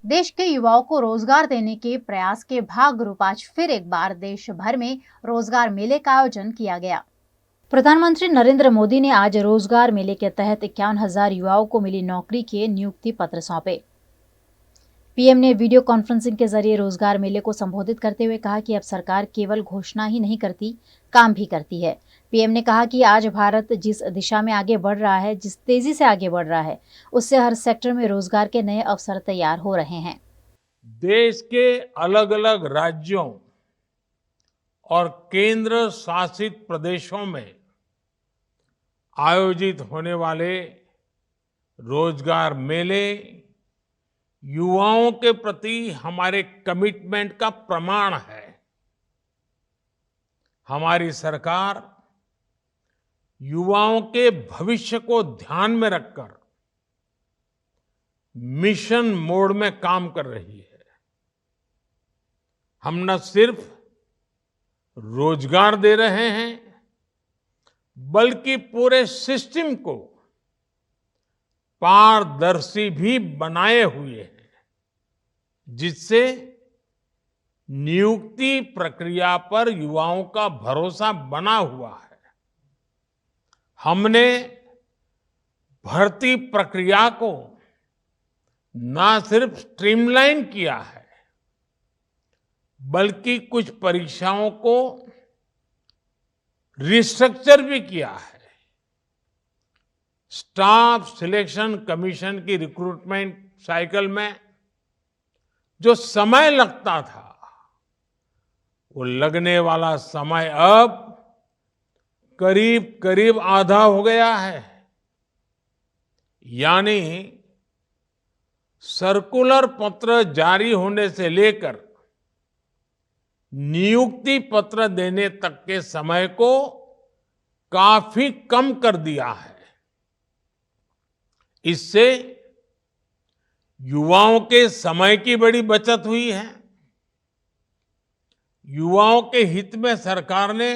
देश के युवाओं को रोजगार देने के प्रयास के भाग रूप आज फिर एक बार देश भर में रोजगार मेले का आयोजन किया गया। प्रधानमंत्री नरेंद्र मोदी ने आज रोजगार मेले के तहत 51,000 युवाओं को मिली नौकरी के नियुक्ति पत्र सौंपे। पीएम ने वीडियो कॉन्फ्रेंसिंग के जरिए रोजगार मेले को संबोधित करते हुए कहा कि अब सरकार केवल घोषणा ही नहीं करती, काम भी करती है। पीएम ने कहा कि आज भारत जिस दिशा में आगे बढ़ रहा है, जिस तेजी से आगे बढ़ रहा है, उससे हर सेक्टर में रोजगार के नए अवसर तैयार हो रहे हैं। देश के अलग अलग राज्यों और केंद्र शासित प्रदेशों में आयोजित होने वाले रोजगार मेले युवाओं के प्रति हमारे कमिटमेंट का प्रमाण है। हमारी सरकार युवाओं के भविष्य को ध्यान में रखकर मिशन मोड में काम कर रही है। हम न सिर्फ रोजगार दे रहे हैं, बल्कि पूरे सिस्टम को पारदर्शी भी बनाए हुए हैं, जिससे नियुक्ति प्रक्रिया पर युवाओं का भरोसा बना हुआ है। हमने भर्ती प्रक्रिया को न सिर्फ स्ट्रीमलाइन किया है, बल्कि कुछ परीक्षाओं को रिस्ट्रक्चर भी किया है। स्टाफ सिलेक्शन कमीशन की रिक्रूटमेंट साइकिल में जो समय लगता था, वो लगने वाला समय अब करीब करीब आधा हो गया है। यानी सर्कुलर पत्र जारी होने से लेकर नियुक्ति पत्र देने तक के समय को काफी कम कर दिया है। इससे युवाओं के समय की बड़ी बचत हुई है। युवाओं के हित में सरकार ने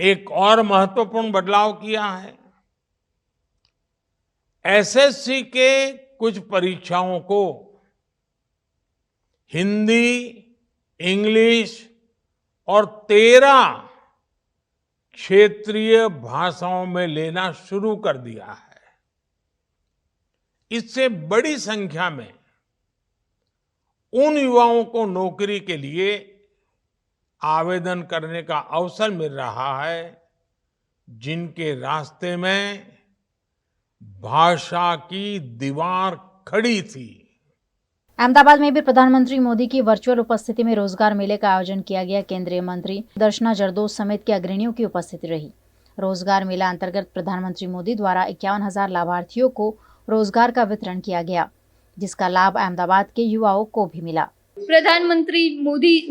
एक और महत्वपूर्ण बदलाव किया है। एसएससी के कुछ परीक्षाओं को हिंदी, इंग्लिश और 13 क्षेत्रीय भाषाओं में लेना शुरू कर दिया है। इससे बड़ी संख्या में उन युवाओं को नौकरी के लिए आवेदन करने का अवसर मिल रहा है, जिनके रास्ते में भाषा की दीवार खड़ी थी। अहमदाबाद में भी प्रधानमंत्री मोदी की वर्चुअल उपस्थिति में रोजगार मेले का आयोजन किया गया। केंद्रीय मंत्री दर्शना जरदोश समेत के अग्रणियों की उपस्थिति रही। रोजगार मेला अंतर्गत प्रधानमंत्री मोदी द्वारा 51,000 लाभार्थियों को रोजगार का वितरण किया गया, जिसका लाभ अहमदाबाद के युवाओं को भी मिला। प्रधानमंत्री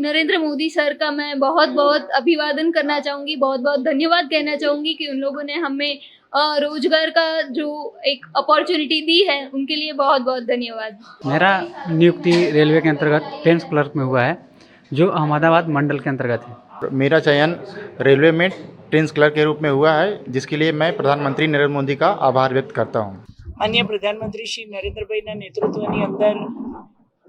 नरेंद्र मोदी सर का मैं बहुत बहुत अभिवादन करना चाहूंगी, बहुत बहुत धन्यवाद कहना चाहूंगी कि उन लोगों ने हमें रोजगार का जो एक अपॉर्चुनिटी दी है, उनके लिए बहुत बहुत धन्यवाद। मेरा नियुक्ति रेलवे के अंतर्गत ट्रेन्स क्लर्क में हुआ है, जो अहमदाबाद मंडल के अंतर्गत है। मेरा चयन रेलवे में ट्रेन्स क्लर्क के रूप में हुआ है, जिसके लिए मैं प्रधानमंत्री नरेंद्र मोदी का आभार व्यक्त करता हूँ। માનનીય પ્રધાનમંત્રી શ્રી નરેન્દ્રભાઈના નેતૃત્વની અંદર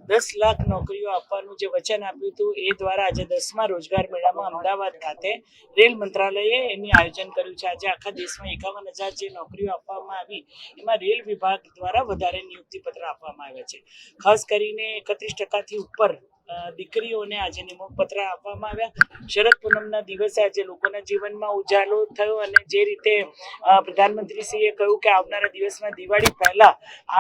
10 લાખ નોકરીઓ આપવાનું જે વચન આપ્યું હતું, એ દ્વારા આજે 10મા રોજગાર મેળામાં અમદાવાદ ખાતે રેલ મંત્રાલયે એની આયોજન કર્યું છે। આજે આખા દેશમાં 51,000 જે નોકરીઓ આપવામાં આવી, એમાં રેલ વિભાગ દ્વારા વધારે નિયુક્તિ પત્ર આપવામાં આવ્યા છે। ખાસ કરીને 31% ઉપર દીકરીઓને આજે નિમણૂક પત્ર આપવામાં આવ્યા। શરદ પૂનમના દિવસે આજે લોકોના જીવનમાં ઉજાલો થયો અને જે રીતે પ્રધાનમંત્રીશ્રીએ કહ્યું કે આવનારા દિવસમાં દિવાળી પહેલા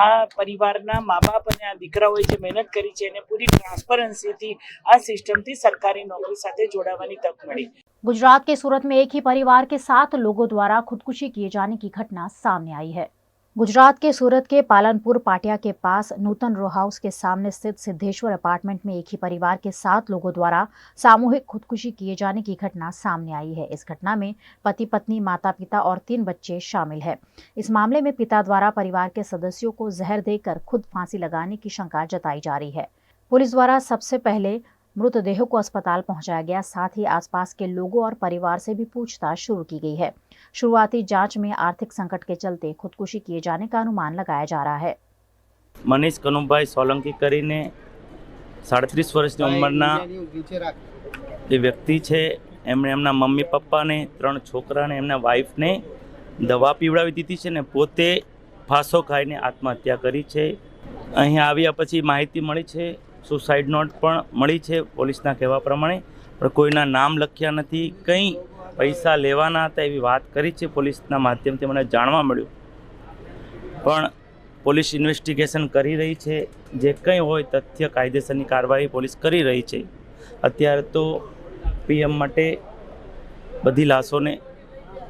આ પરિવારના મા બાપ અને આ દીકરાઓએ જે મહેનત કરી છે એને પૂરી ટ્રાન્સપરન્સીથી આ સિસ્ટમથી સરકારી નોકરી સાથે જોડાવાની તક મળી। गुजरात के सूरत में एक ही परिवार के 7 लोगों द्वारा खुदकुशी किए जाने की घटना सामने आई है। गुजरात के सूरत के पालनपुर पाटिया के पास नूतन रो हाउस के सामने स्थित सिद्धेश्वर अपार्टमेंट में एक ही परिवार के 7 लोगों द्वारा सामूहिक खुदकुशी किए जाने की घटना सामने आई है। इस घटना में पति पत्नी, माता पिता और 3 बच्चे शामिल है। इस मामले में पिता द्वारा परिवार के सदस्यों को जहर देकर खुद फांसी लगाने की शंका जताई जा रही है। पुलिस द्वारा सबसे पहले मृतदेह को अस्पताल पहुंचाया गया। साथ ही आसपास के लोगों और परिवार से भी पूछताछ शुरू की गई है। शुरुआती जांच में आर्थिक संकट के चलते खुदकुशी किए जाने का अनुमान लगाया जा रहा है। મનીષ કનુભાઈ સોલંકી કરીને 37 વર્ષની ઉંમરના એ વ્યક્તિ છે. એમણે એમના મમ્મી પપ્પાને, 3 છોકરાને, એમના વાઈફને દવા પીવડાવી દીધી છે ને પોતે ફાંસો ખાઈને આત્મહત્યા કરી છે. અહીં આવ્યા પછી માહિતી મળી છે, સુસાઇડ નોટ પણ મળી છે પોલીસના કહેવા પ્રમાણે, પણ કોઈના નામ લખ્યા નથી. કંઈ પૈસા લેવાના હતા એવી વાત કરી છે પોલીસના માધ્યમથી મને જાણવા મળ્યું. પણ પોલીસ ઇન્વેસ્ટિગેશન કરી રહી છે. જે કંઈ હોય તથ્ય કાયદેસરની કાર્યવાહી પોલીસ કરી રહી છે. અત્યારે તો પીએમ માટે બધી લાશોને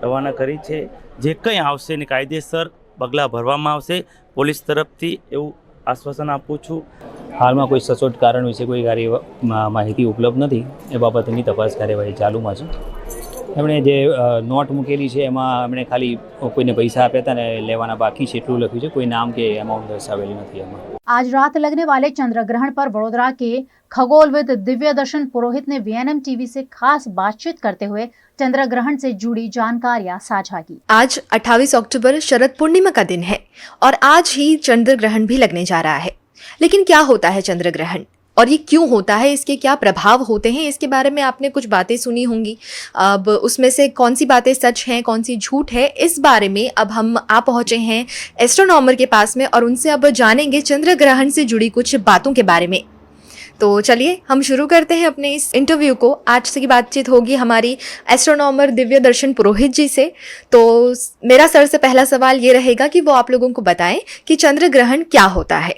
રવાના કરી છે. જે કંઈ આવશે એની કાયદેસર પગલાં ભરવામાં આવશે પોલીસ તરફથી, એવું આશ્વાસન આપું છું. હાલમાં કોઈ સચોટ કારણ વિશે કોઈ માહિતી ઉપલબ્ધ નથી. એ બાબતની તપાસ કાર્યવાહી ચાલુમાં છે. એમણે જે નોટ મૂકેલી છે એમાં એમણે ખાલી કોઈને પૈસા આપ્યા હતા ને લેવાના બાકી છે એટલું લખ્યું છે, કોઈ નામ કે अमाउंट दर्शावेली નથી એમાં. आज रात लगने वाले चंद्र ग्रहण पर वडोदरा के खगोलविद दिव्य दर्शन पुरोहित ने वीएनएम टीवी से खास बातचीत करते हुए चंद्र ग्रहण से जुड़ी जानकारियां साझा की। आज 28 अक्टूबर शरद पूर्णिमा का दिन है और आज ही चंद्र ग्रहण भी लगने जा रहा है। लेकिन क्या होता है चंद्र ग्रहण और ये क्यों होता है, इसके क्या प्रभाव होते हैं, इसके बारे में आपने कुछ बातें सुनी होंगी। अब उसमें से कौन सी बातें सच हैं, कौन सी झूठ है, इस बारे में अब हम आ पहुँचे हैं एस्ट्रोनॉमर के पास में और उनसे अब जानेंगे चंद्र ग्रहण से जुड़ी कुछ बातों के बारे में। तो चलिए हम शुरू करते हैं अपने इस इंटरव्यू को। आज की बातचीत होगी हमारी एस्ट्रोनॉमर दिव्य दर्शन पुरोहित जी से। तो मेरा सर से पहला सवाल ये रहेगा कि वो आप लोगों को बताएं कि चंद्र ग्रहण क्या होता है।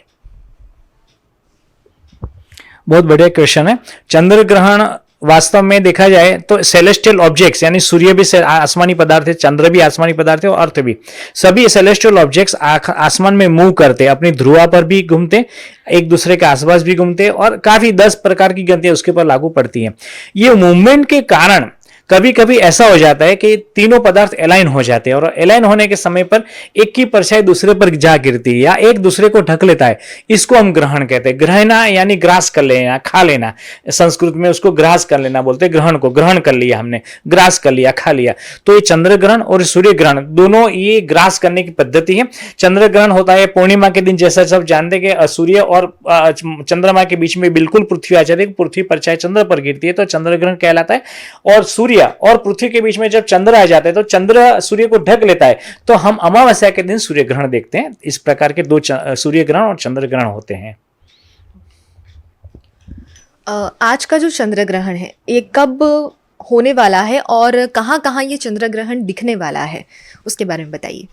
बहुत बढ़िया क्वेश्चन है। चंद्र ग्रहण वास्तव में देखा जाए तो सेलेस्टियल ऑब्जेक्ट्स, यानी सूर्य भी आसमानी पदार्थ है, चंद्र भी आसमानी पदार्थ है और अर्थ भी, सभी सेलेस्टियल ऑब्जेक्ट्स आसमान में मूव करते, अपनी ध्रुवा पर भी घूमते, एक दूसरे के आसपास भी घूमते और काफी 10 प्रकार की गतियां उसके ऊपर लागू पड़ती हैं। ये मूवमेंट के कारण कभी कभी ऐसा हो जाता है कि तीनों पदार्थ एलाइन हो जाते हैं और एलाइन होने के समय पर एक की परछाई दूसरे पर जा गिरती है या एक दूसरे को ढक लेता है। इसको हम ग्रहण कहते हैं। ग्रहणा यानी ग्रास कर लेना, खा लेना, संस्कृत में उसको ग्रास कर लेना बोलते हैं। ग्रहण को ग्रहण कर लिया हमने, ग्रास कर लिया, खा लिया। तो ये चंद्र ग्रहण और सूर्य ग्रहण दोनों ये ग्रास करने की पद्धति है। चंद्र ग्रहण होता है पूर्णिमा के दिन, जैसा सब जानते हैं कि सूर्य और चंद्रमा के बीच में बिल्कुल पृथ्वी आ जाती है, पृथ्वी परछाई चंद्र पर गिरती है तो चंद्र ग्रहण कहलाता है। और सूर्य और पृथ्वी के बीच में जब चंद्र आ जाता है तो चंद्र सूर्य को ढक लेता है तो हम अमावस्या के दिन सूर्य ग्रहण देखते हैं। इस प्रकार के 2 सूर्य ग्रहण और चंद्र ग्रहण होते हैं। आज का जो चंद्र ग्रहण है ये कब होने वाला है और कहाँ कहाँ ये चंद्र ग्रहण दिखने वाला है, उसके बारे में बताइए।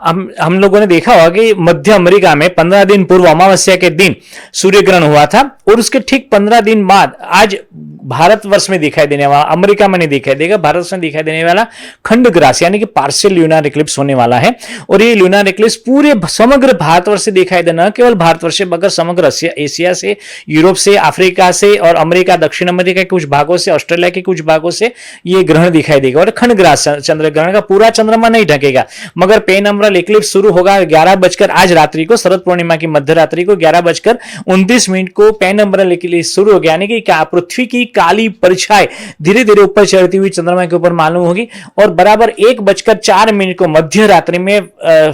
हम लोगों ने देखा होगा कि मध्य अमेरिका में 15 दिन पूर्व अमावस्या के दिन सूर्य ग्रहण हुआ था और उसके ठीक 15 दिन बाद आज भारतवर्ष में दिखाई देने वाला, अमेरिका में नहीं दिखाई देगा, भारत में दिखाई देने वाला खंड ग्रास यानी कि पार्शियल ल्यूनर इक्लिप्स होने वाला है। और ये ल्यूनर इक्लिप्स पूरे समग्र भारतवर्ष से दिखाई देना, न केवल भारतवर्ष से मगर समग्र एशिया से, यूरोप से, अफ्रीका से और अमेरिका, दक्षिण अमेरिका के कुछ भागों से, ऑस्ट्रेलिया के कुछ भागों से ये ग्रहण दिखाई देगा। और खंड ग्रास चंद्र ग्रहण का पूरा चंद्रमा नहीं ढकेगा मगर पेनम्ब्रल इक्लिप्स शुरू होगा 11 बजकर, आज रात्रि को शरद पूर्णिमा की मध्य रात्रि को 11:29 को पेनम्ब्रल इक्लिप्स शुरू हो गया, यानी कि पृथ्वी की काली परछाई धीरे धीरे ऊपर चढ़ती हुई चंद्रमा के ऊपर मालूम होगी। और बराबर 1:04 को मध्य रात्रि में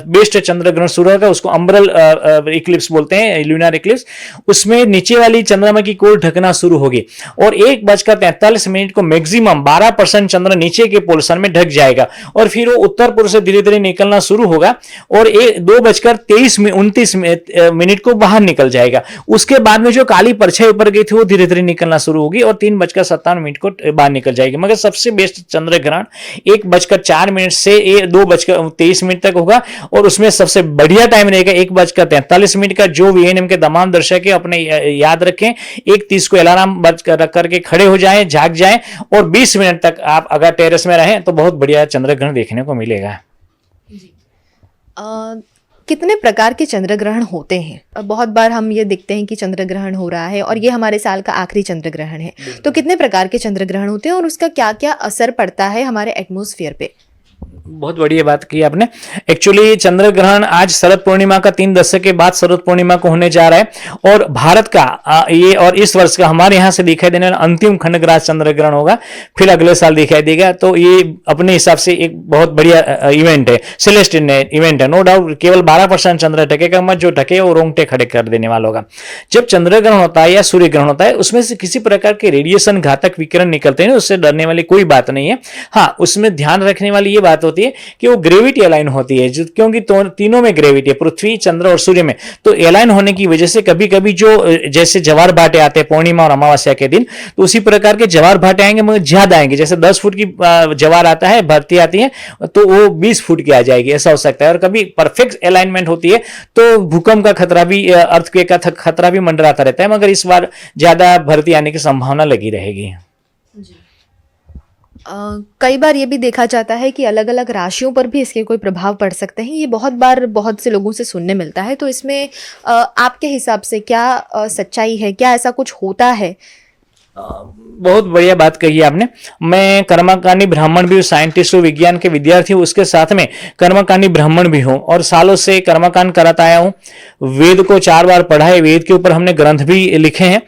बेस्ट चंद्र ग्रहण शुरू होगा, उसको अम्ब्रल इक्लिप्स बोलते हैं, ल्यूनर इक्लिप्स। उसमें नीचे वाली चंद्रमा की कोर ढकना शुरू होगी और 1:43 को मैक्सिमम 12% चंद्र नीचे के पोर्शन में ढक जाएगा और फिर वो उत्तर पूर्व से धीरे धीरे निकलना शुरू होगा और 2:29 को बाहर निकल जाएगा। उसके बाद में जो काली परछाई ऊपर गई थी वो धीरे धीरे निकलना शुरू होगी और 3:57 को बाहर निकल जाएगी। मगर सबसे बेस्ट चंद्र ग्रहण 1:04 से 2:23 तक होगा और उसमें सबसे बढ़िया टाइम रहेगा 1:43 का, जो वीएनएम के तमाम दर्शक अपने याद रखें। 1:30 को अलार्म रख करके खड़े हो जाएं, जाग जाएं और 20 मिनट तक आप अगर टेरेस में रहें तो बहुत बढ़िया चंद्र ग्रहण देखने को मिलेगा। कितने प्रकार के चंद्र ग्रहण होते हैं? बहुत बार हम ये देखते हैं कि चंद्र ग्रहण हो रहा है और ये हमारे साल का आखिरी चंद्र ग्रहण है, तो कितने प्रकार के चंद्र ग्रहण होते हैं और उसका क्या क्या असर पड़ता है हमारे एटमॉस्फेयर पे? बहुत बढ़िया बात की आपने। एक्चुअली चंद्र ग्रहण आज शरद पूर्णिमा का 3 दशक के बाद शरद पूर्णिमा को होने जा रहा है और भारत का ये और इस वर्ष का हमारे यहाँ से दिखाई देने वाला अंतिम खंडग्रास चंद्र ग्रहण होगा, फिर अगले साल दिखाई देगा। तो ये अपने हिसाब से एक बहुत बढ़िया इवेंट है, सेलेस्टियल इवेंट है, नो डाउट। केवल 12% चंद्र ढकेगा मत, जो ढके वो रोंगटे खड़े कर देने वाला होगा। जब चंद्र ग्रहण होता है या सूर्य ग्रहण होता है, उसमें से किसी प्रकार के रेडिएशन घातक विकिरण निकलते हैं, उससे डरने वाली कोई बात नहीं है। हाँ, उसमें ध्यान रखने वाली ये बात होती है कि वो ग्रेविटी अलाइन होती है, क्योंकि तीनों में ग्रेविटी है, पृथ्वी, चंद्र और सूर्य में। तो अलाइन होने की वजह से कभी कभी जो जैसे जवार भाटे आते हैं पूर्णिमा और अमावस्या के दिन, तो उसी प्रकार के जवार भाटे आएंगे, मगर ज्यादा आएंगे। जैसे 10 फुट की जवार आता है, भरती आती है, तो वो 20 फुट की आ जाएगी, ऐसा हो सकता है। और कभी परफेक्ट अलाइनमेंट होती है तो भूकंप का खतरा भी, अर्थक्वेक का खतरा भी मंडराता रहता है, मगर इस बार ज्यादा भरती आने की संभावना लगी रहेगी। कई बार ये भी देखा जाता है कि अलग अलग राशियों पर भी इसके कोई प्रभाव पड़ सकते हैं। ये बहुत बार बहुत से लोगों से सुनने मिलता है। तो इसमें आपके हिसाब से क्या सच्चाई है, क्या ऐसा कुछ होता है? बहुत बढ़िया बात कही आपने। मैं कर्मकांडी ब्राह्मण भी हूँ, साइंटिस्ट हूँ, विज्ञान के विद्यार्थी हूँ, उसके साथ में कर्मकांडी ब्राह्मण भी हूँ और सालों से कर्मकांड कराता आया हूँ। वेद को 4 बार पढ़ा है, वेद के ऊपर हमने ग्रंथ भी लिखे हैं।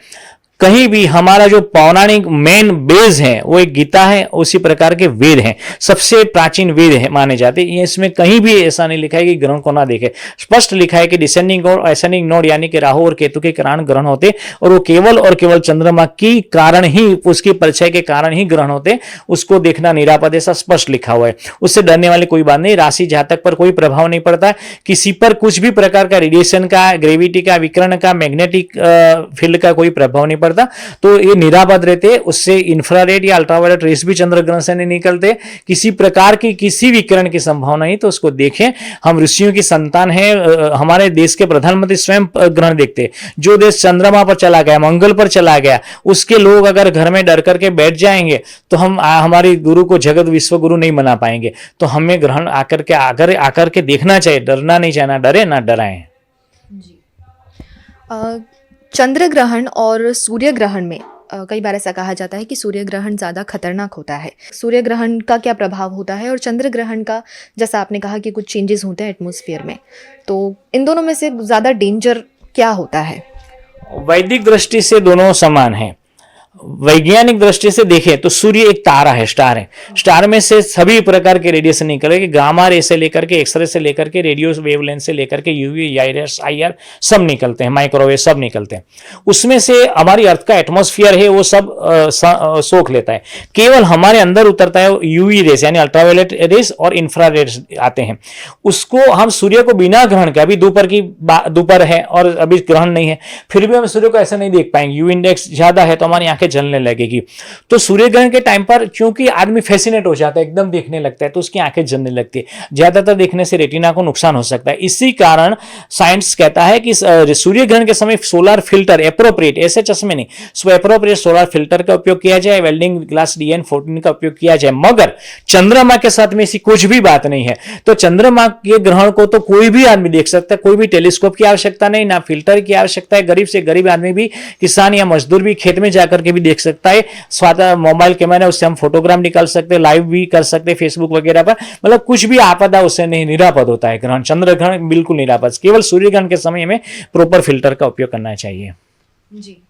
कहीं भी हमारा जो पौराणिक मेन बेस है वो एक गीता है, उसी प्रकार के वेद हैं, सबसे प्राचीन वेद है माने जाते हैं। इसमें कहीं भी ऐसा नहीं लिखा है कि ग्रहण को ना देखे। स्पष्ट लिखा है कि डिसेंडिंग और असेंडिंग नोड यानी कि राहु और केतु के कारण ग्रहण होते, और वो केवल और केवल चंद्रमा की कारण ही, उसकी परिचय के कारण ही ग्रहण होते, उसको देखना निरापद, ऐसा स्पष्ट लिखा हुआ है। उससे डरने वाली कोई बात नहीं। राशि जातक पर कोई प्रभाव नहीं पड़ता, किसी पर कुछ भी प्रकार का रेडिएशन का, ग्रेविटी का, विकिरण का, मैग्नेटिक फील्ड का कोई प्रभाव नहीं पड़ता। तो ये निरापद रहते। उससे इंफ्रारेड या अल्ट्रावायलेट रेस भी चंद्र ग्रहण से नहीं निकलते। किसी प्रकार की किसी विकिरण की संभावना नहीं। तो उसको देखें। हम ऋषियों की संतान है, हमारे देश के प्रधानमंत्री स्वयं ग्रहण देखते। जो देश चंद्रमा पर चला गया, मंगल पर चला गया, उसके लोग अगर घर में डर करके बैठ जाएंगे तो हम हमारी गुरु को जगत विश्व गुरु नहीं बना पाएंगे। तो हमें ग्रहण आकर के देखना चाहिए, डरना नहीं चाहिए, ना डरे ना डराएं। चंद्र ग्रहण और सूर्य ग्रहण में कई बार ऐसा कहा जाता है कि सूर्य ग्रहण ज़्यादा खतरनाक होता है। सूर्य ग्रहण का क्या प्रभाव होता है और चंद्र ग्रहण का, जैसा आपने कहा कि कुछ चेंजेस होते हैं एटमॉस्फेयर में, तो इन दोनों में से ज़्यादा डेंजर क्या होता है? वैदिक दृष्टि से दोनों समान हैं। वैज्ञानिक दृष्टि से देखें तो सूर्य एक तारा है, स्टार है। स्टार में से सभी प्रकार के रेडिएशन निकलेंगे, गामा रे से लेकर के, एक्सरे से लेकर के, रेडियो वेवलेंथ से लेकर के, यूवी, IR सब निकलते हैं, माइक्रोवेव सब निकलते हैं। उसमें से हमारी अर्थ का एटमॉस्फेयर है वो सब सोख लेता है। केवल हमारे अंदर उतरता है यूवी रेस यानी अल्ट्रावायलेट रेस और इंफ्रारेड आते हैं। उसको हम सूर्य को बिना ग्रहण के, अभी दोपहर है और अभी ग्रहण नहीं है, फिर भी हम सूर्य को ऐसा नहीं देख पाएंगे। यूवी इंडेक्स ज्यादा है तो हमारी आंखें जलने लगेगी। तो सूर्य ग्रहण के टाइम पर क्योंकि आदमी फैसिनेट हो जाता है, एकदम देखने लगता है, तो उसकी आंखें जलने लगती है। ज्यादातर देखने से रेटिना को नुकसान हो सकता है। इसी कारण साइंस कहता है कि सूर्य ग्रहण के समय सोलर फिल्टर एप्रोप्रिएट, ऐसे चश्मे नहीं, सो एप्रोप्रिएट सोलर फिल्टर का उपयोग किया जाए, वेल्डिंग ग्लास DN14 का उपयोग किया जाए। मगर चंद्रमा के साथ में ऐसी कुछ भी बात नहीं है। तो चंद्रमा के ग्रहण को तो कोई भी आदमी देख सकता है, कोई भी टेलीस्कोप की आवश्यकता नहीं, ना फिल्टर की आवश्यकता है। गरीब से गरीब आदमी भी, किसान या मजदूर भी खेत में जाकर के भी देख सकता है। मोबाइल कैमरा, उससे हम फोटोग्राफ निकाल सकते हैं, लाइव भी कर सकते हैं फेसबुक वगैरह पर। मतलब कुछ भी आपदा उससे नहीं, निरापद होता है ग्रहण। चंद्र ग्रहण बिल्कुल निरापद। केवल सूर्य ग्रहण के समय में प्रॉपर फिल्टर का उपयोग करना चाहिए। जी।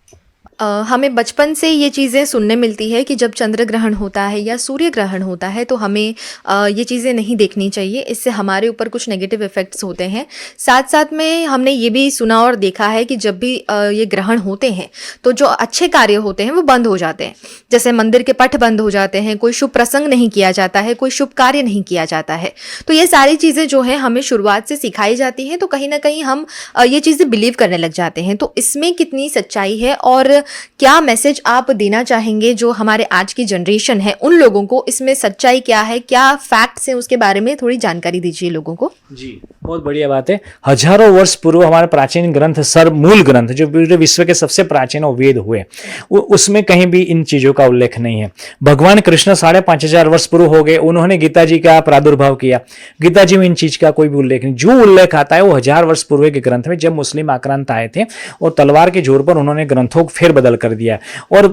हमें बचपन से ये चीज़ें सुनने मिलती है कि जब चंद्र ग्रहण होता है या सूर्य ग्रहण होता है तो हमें ये चीज़ें नहीं देखनी चाहिए, इससे हमारे ऊपर कुछ नेगेटिव इफ़ेक्ट्स होते हैं। साथ साथ में हमने ये भी सुना और देखा है कि जब भी ये ग्रहण होते हैं तो जो अच्छे कार्य होते हैं वो बंद हो जाते हैं। जैसे मंदिर के पट बंद हो जाते हैं, कोई शुभ प्रसंग नहीं किया जाता है, कोई शुभ कार्य नहीं किया जाता है। तो ये सारी चीज़ें जो हैं हमें शुरुआत से सिखाई जाती हैं, तो कहीं ना कहीं हम ये चीज़ें बिलीव करने लग जाते हैं। तो इसमें कितनी सच्चाई है और क्या मैसेज आप देना चाहेंगे जो हमारे आज की जनरेशन है उन लोगों को? इसमें सच्चाई क्या है, क्या फैक्ट्स हैं, उसके बारे में थोड़ी जानकारी दीजिए लोगों को। जी, बहुत बढ़िया बात है। हजारों वर्ष पूर्व हमारे प्राचीन ग्रंथ, मूल ग्रंथ जो पूरे विश्व के सबसे प्राचीन वेद हुए, उसमें कहीं भी इन चीजों का उल्लेख नहीं है। भगवान कृष्ण 5,500 वर्ष पूर्व हो गए, उन्होंने गीता जी का प्रादुर्भाव किया। गीता जी में इन चीज का कोई भी उल्लेख नहीं। जो उल्लेख आता है वो 1000 वर्ष पूर्व के ग्रंथ में, जब मुस्लिम आक्रांत आए थे और तलवार के जोर पर उन्होंने ग्रंथों को फिर बदल कर दिया और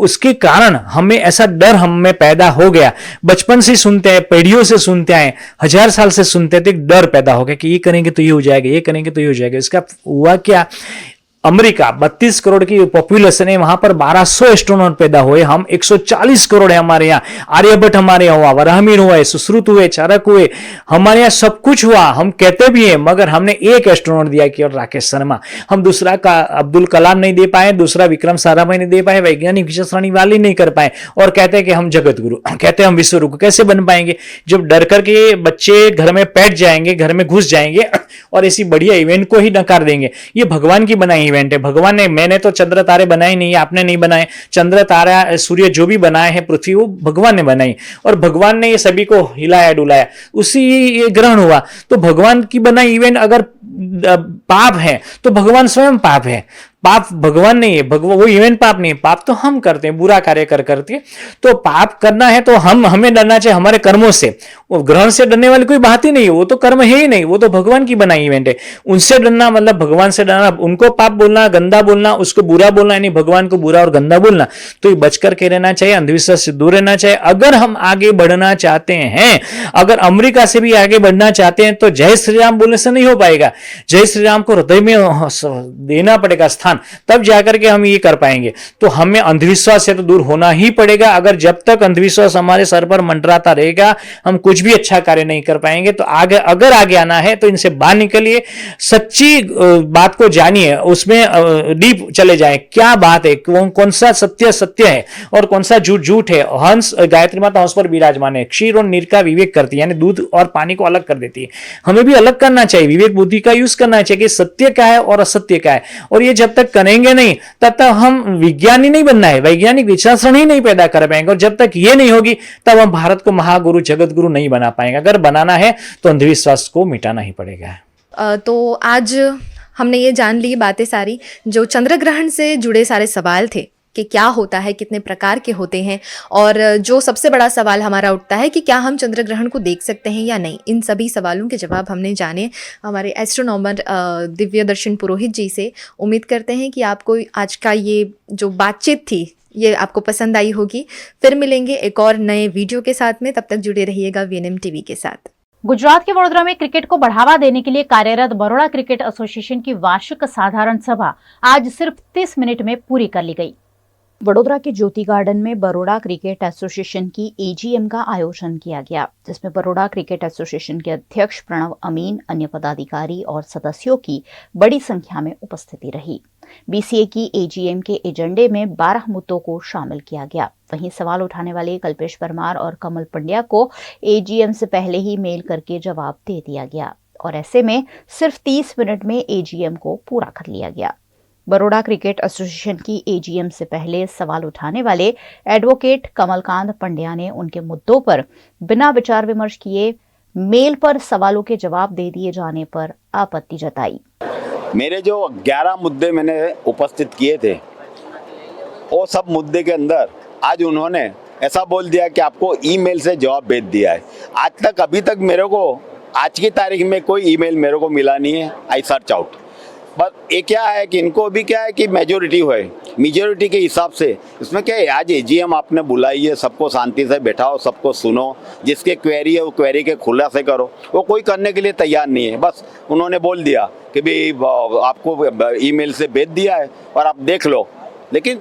उसके कारण हमें ऐसा डर हम में पैदा हो गया। बचपन से सुनते हैं, पीढ़ियों से सुनते आए, 1000 साल से सुनते थे, एक डर पैदा हो गया कि ये करेंगे तो ये हो जाएगा, ये करेंगे तो ये हो जाएगा। इसका हुआ क्या, अमेरिका 32 करोड़ की पॉपुलेशन है, वहां पर 1200 एस्ट्रोनॉट पैदा हुए, हम 140 करोड़ है हमारे यहाँ। आर्यभट्ट हमारे यहाँ हुआ, वराहमिहिर हुए, सुश्रुत हुए, चाणक्य हुए, हमारे यहाँ सब कुछ हुआ। हम कहते भी हैं, मगर हमने एक एस्ट्रोनॉट दिया केवल राकेश शर्मा। हम दूसरा का अब्दुल कलाम नहीं दे पाए, दूसरा विक्रम साराभाई नहीं दे पाए, वैज्ञानिक विशेषणी वाले नहीं कर पाए, और कहते हैं कि हम जगत गुरु, कहते हैं हम विश्व गुरु। कैसे बन पाएंगे जब डर करके बच्चे घर में बैठ जाएंगे, घर में घुस जाएंगे और ऐसी बढ़िया इवेंट को ही नकार देंगे। ये भगवान की बनाई इवेंट है। भगवान ने, मैंने तो चंद्र तारे बनाए नहीं, आपने नहीं बनाए। चंद्र तारा सूर्य जो भी बनाए हैं, पृथ्वी, वो भगवान ने बनाई और भगवान ने ये सभी को हिलाया डुलाया, उसी ये ग्रहण हुआ। तो भगवान की बनाई इवेंट अगर पाप है तो भगवान स्वयं पाप है। पाप भगवान नहीं है, वो इवेंट पाप नहीं है, पाप तो हम करते हैं बुरा कार्य करके। तो पाप करना है तो हमें डरना चाहिए हमारे कर्मों से। वो ग्रहण से डरने वाली कोई बात ही नहीं है, वो तो कर्म है ही नहीं, वो तो भगवान की बनाई इवेंट है। उनसे डरना मतलब भगवान से डरना, उनको पाप बोलना, गंदा बोलना, उसको बुरा बोलना, यानी भगवान को बुरा और गंदा बोलना, तो ये बच करके रहना चाहिए, अंधविश्वास से दूर रहना चाहिए। अगर हम आगे बढ़ना चाहते हैं, अगर अमेरिका से भी आगे बढ़ना चाहते हैं, तो जय श्री राम बोलने से नहीं हो पाएगा। जय श्री राम को हृदय में देना पड़ेगा स्थान, तब जाकर के हम ये कर पाएंगे। तो हमें अंधविश्वास से तो दूर होना ही पड़ेगा। अगर जब तक अंधविश्वास हमारे सर पर मंडराता रहेगा, हम कुछ भी अच्छा कार्य नहीं कर पाएंगे। तो अगर आगे आना है तो इनसे बाहर निकलिए, सच्ची बात को जानिए, उसमें डीप चले जाएं, क्या बात है, कौन सा सत्य है और कौन सा झूठ है। हंस, गायत्री माता हंस पर विराजमान है, क्षीर और नीर का विवेक करती है, यानी दूध और पानी को अलग कर देती है। हमें भी अलग करना चाहिए, विवेक बुद्धि का यूज करना चाहिए कि सत्य क्या है और असत्य क्या है। और ये जब तक करेंगे नहीं, तब तक हम विज्ञानी नहीं बनना है, वैज्ञानिक विचारसरणी ही नहीं पैदा कर पाएंगे। और जब तक ये नहीं होगी, तब हम भारत को महागुरु, जगत गुरु नहीं बना पाएंगे। अगर बनाना है तो अंधविश्वास को मिटाना ही पड़ेगा। तो आज हमने ये जान ली बातें सारी, जो चंद्र ग्रहण से जुड़े सारे सवाल थे कि क्या होता है, कितने प्रकार के होते हैं, और जो सबसे बड़ा सवाल हमारा उठता है कि क्या हम चंद्र ग्रहण को देख सकते हैं या नहीं। इन सभी सवालों के जवाब हमने जाने हमारे एस्ट्रोनॉमर दिव्य दर्शन पुरोहित जी से। उम्मीद करते हैं कि आपको आज का ये जो बातचीत थी ये आपको पसंद आई होगी। फिर मिलेंगे एक और नए वीडियो के साथ में, तब तक जुड़े रहिएगा वीएनएम टीवी के साथ। गुजरात के वडोदरा में क्रिकेट को बढ़ावा देने के लिए कार्यरत बड़ौदा क्रिकेट एसोसिएशन की वार्षिक साधारण सभा आज सिर्फ 30 मिनट में पूरी कर ली गई। वडोदरा के ज्योति गार्डन में बड़ौदा क्रिकेट एसोसिएशन की एजीएम का आयोजन किया गया, जिसमें बड़ौदा क्रिकेट एसोसिएशन के अध्यक्ष प्रणव अमीन, अन्य पदाधिकारी और सदस्यों की बड़ी संख्या में उपस्थिति रही। बीसीए की एजीएम के एजेंडे में 12 मुद्दों को शामिल किया गया। वहीं सवाल उठाने वाले कल्पेश परमार और कमल पंड्या को एजीएम से पहले ही मेल करके जवाब दे दिया गया और ऐसे में सिर्फ 30 मिनट में एजीएम को पूरा कर लिया गया। बड़ौदा क्रिकेट एसोसिएशन की एजीएम से पहले सवाल उठाने वाले एडवोकेट कमलकांत पंड्या ने उनके मुद्दों पर बिना विचार विमर्श किए मेल पर सवालों के जवाब दे दिए जाने पर आपत्ति जताई। मेरे जो 11 मुद्दे मैंने उपस्थित किए थे, वो सब मुद्दे के अंदर आज उन्होंने ऐसा बोल दिया कि आपको ईमेल से जवाब भेज दिया है। आज तक अभी तक मेरे को आज की तारीख में कोई ईमेल मेरे को मिला नहीं है। आई सर्च आउट, बस ये क्या है कि इनको भी क्या है कि मेजोरिटी है, मेजोरिटी के हिसाब से इसमें क्या है, आज एजीएम आपने बुलाई है, सबको शांति से बैठाओ, सबको सुनो, जिसके क्वेरी है वो क्वेरी के खुलासे करो। वो कोई करने के लिए तैयार नहीं है। बस उन्होंने बोल दिया कि भाई आपको ईमेल से भेज दिया है और आप देख लो। लेकिन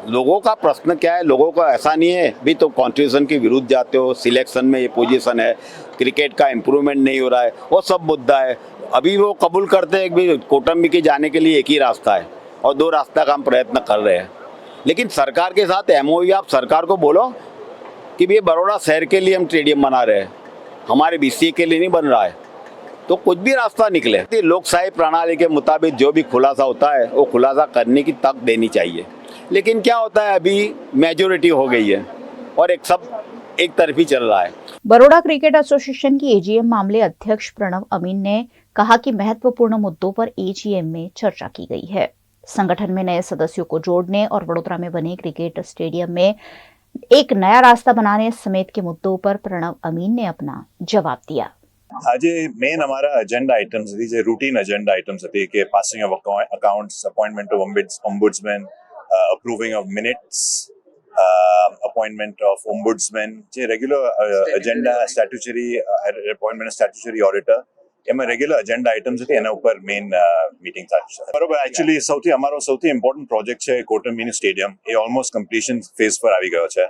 लोगों का प्रश्न क्या है, लोगों का ऐसा नहीं है भी तो कॉन्स्टिट्यूशन के विरुद्ध जाते हो, सिलेक्शन में ये पोजीशन है, क्रिकेट का इम्प्रूवमेंट नहीं हो रहा है, वो सब मुद्दा है। अभी वो कबूल करते हैं कि कौटुंबिक के जाने के लिए एक ही रास्ता है और 2 रास्ता का हम प्रयत्न कर रहे हैं। लेकिन सरकार के साथ एमओयू, आप सरकार को बोलो कि ये बड़ौदा शहर के लिए हम स्टेडियम बना रहे हैं, हमारे बीसीए के लिए नहीं बन रहा है, तो कुछ भी रास्ता निकले। लोकशाही प्रणाली के मुताबिक जो भी खुलासा होता है वो खुलासा करने की तक देनी चाहिए। लेकिन क्या होता है, अभी मेजोरिटी हो गई है और एक तरफी चल रहा है। बड़ौदा क्रिकेट एसोसिएशन की एजीएम मामले अध्यक्ष प्रणव अमीन ने कहा कि महत्वपूर्ण मुद्दों पर एजीएम में चर्चा की गई है। संगठन में नए सदस्यों को जोड़ने और वडोदरा में बने क्रिकेट स्टेडियम में एक नया रास्ता बनाने समेत के मुद्दों पर प्रणव अमीन ने अपना जवाब दिया। आज मेन हमारा agenda items, routine agenda items थे कि passing of accounts, appointment of ombudsman, approving of minutes, appointment of ombudsman, જે રેગ્યુલર એજન્ડા સ્ટેટ્યુટરી appointment સ્ટેટ્યુટરી ઓડિટર એમાં રેગ્યુલર એજન્ડા આઇટમ્સ હતી એના ઉપર મેઇન મીટિંગ થાય છે બરોબર એકચ્યુઅલી અમારો સૌથી ઇમ્પોર્ટન્ટ પ્રોજેક્ટ છે કોટન મિની સ્ટેડિયમ એ ઓલમોસ્ટ કમ્પ્લીશન ફેઝ પર આવી ગયો છે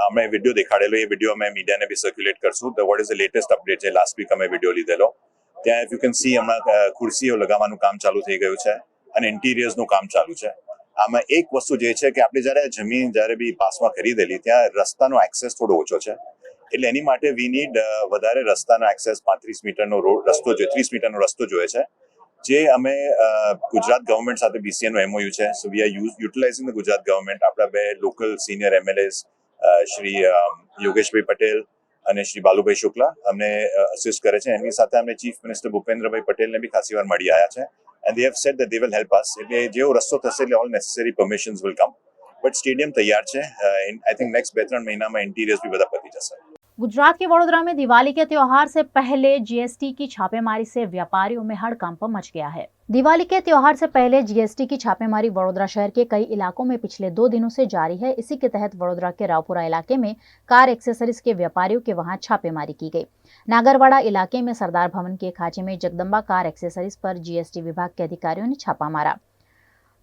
અમે વિડીયો દેખાડેલો એ વિડીયો અમે મીડિયાને બી સર્ક્યુલેટ કરશું what is the latest update છે લાસ્ટ વીક અમે વિડીયો લીધેલો ત્યાં ઇફ યુ કેન સી હમણાં ખુરશીઓ લગાવવાનું કામ ચાલુ થઈ ગયું છે અને ઇન્ટિરિયર્સનું કામ ચાલુ છે આમાં એક વસ્તુ જે છે કે આપણે જ્યારે જમીન જ્યારે બી પાસમાં ખરીદેલી ત્યાં રસ્તાનો એક્સેસ થોડો ઓછો છે એટલે એની માટે વી નીડ વધારે રસ્તાનો એક્સેસ 35 મીટરનો રોડ રસ્તો જોઈએ 30 મીટરનો રસ્તો જોઈએ છે જે અમે ગુજરાત ગવર્મેન્ટ સાથે બીસીએનો એમઓયુ છે so we are utilizing the Gujarat government આપણા બે local senior MLAs Shri Yogeshbhai Patel અને શ્રી બાલુભાઈ શુક્લા અમને અસિસ્ટ કરે છે એમની સાથે અમે ચીફ મિનિસ્ટર ભૂપેન્દ્રભાઈ પટેલને બી ખાસી વાર મળી આવ્યા છે and they have said that they will help us એટલે જેવો રસ્તો થશે એટલે all necessary permissions will come but stadium તૈયાર છે I think next 2-3 મહિનામાં इंटीरियर्स भी બધા પતી જશે। गुजरात के वडोदरा में दिवाली के त्योहार से पहले जीएसटी की छापेमारी से व्यापारियों में हड़कंप मच गया है। दिवाली के त्योहार से पहले जीएसटी की छापेमारी वडोदरा शहर के कई इलाकों में पिछले 2 दिनों से जारी है। इसी के तहत वडोदरा के रावपुरा इलाके में कार एक्सेसरीज के व्यापारियों के वहां छापेमारी की गई। नागरवाड़ा इलाके में सरदार भवन के खांचे में जगदम्बा कार एक्सेसरीज पर जीएसटी विभाग के अधिकारियों ने छापा मारा।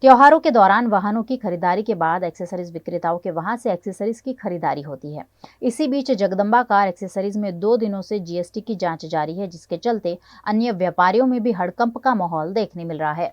त्योहारों के दौरान वाहनों की खरीदारी के बाद एक्सेसरीज विक्रेताओं के वहां से एक्सेसरीज की खरीदारी होती है। इसी बीच जगदम्बा कार एक्सेसरीज में 2 दिनों से जीएसटी की जांच जारी है, जिसके चलते अन्य व्यापारियों में भी हड़कंप का माहौल देखने मिल रहा है।